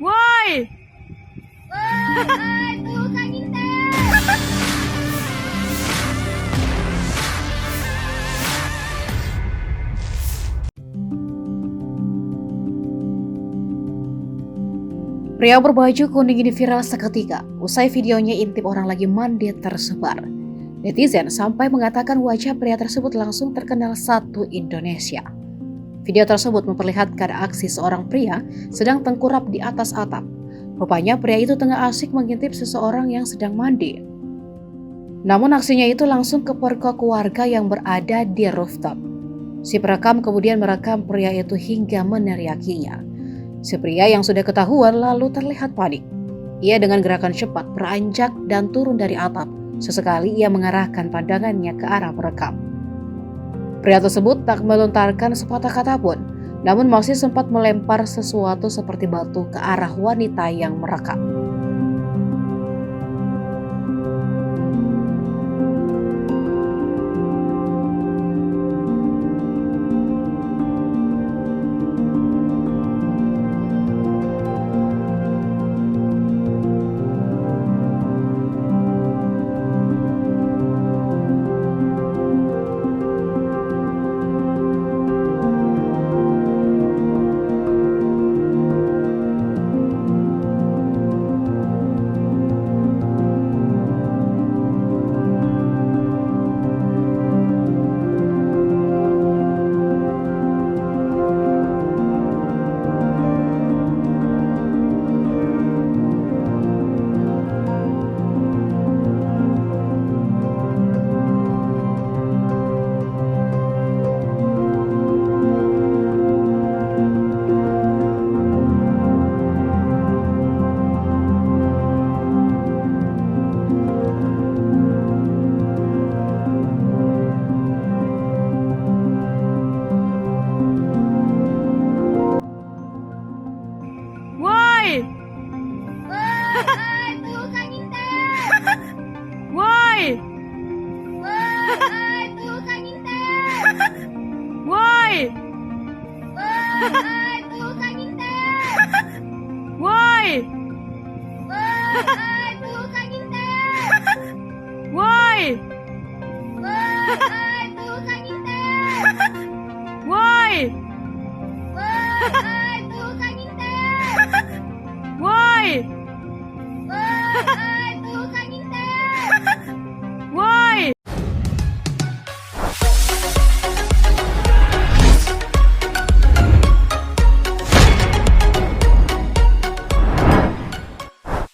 Woi! Woi, tuh Kak Gintel. Pria berbaju kuning ini viral seketika usai videonya intip orang lagi mandi tersebar. Netizen sampai mengatakan wajah pria tersebut langsung terkenal satu Indonesia. Video tersebut memperlihatkan aksi seorang pria sedang tengkurap di atas atap. Rupanya pria itu tengah asik mengintip seseorang yang sedang mandi. Namun aksinya itu langsung kepergok warga yang berada di rooftop. Si perekam kemudian merekam pria itu hingga meneriakinya. Si pria yang sudah ketahuan lalu terlihat panik. Ia dengan gerakan cepat beranjak dan turun dari atap. Sesekali ia mengarahkan pandangannya ke arah perekam. Pria tersebut tak melontarkan sepatah kata pun, namun masih sempat melempar sesuatu seperti batu ke arah wanita yang merekam. Woi! Woi, tuh Kak Gintel. Woi! Woi, tuh Kak Gintel. Woi! Woi, tuh Kak Gintel. Woi! Woi, tuh Kak Gintel. Woi! Woi, tuh Kak Gintel. Woi! Woi, tuh Kak Gintel. Woi!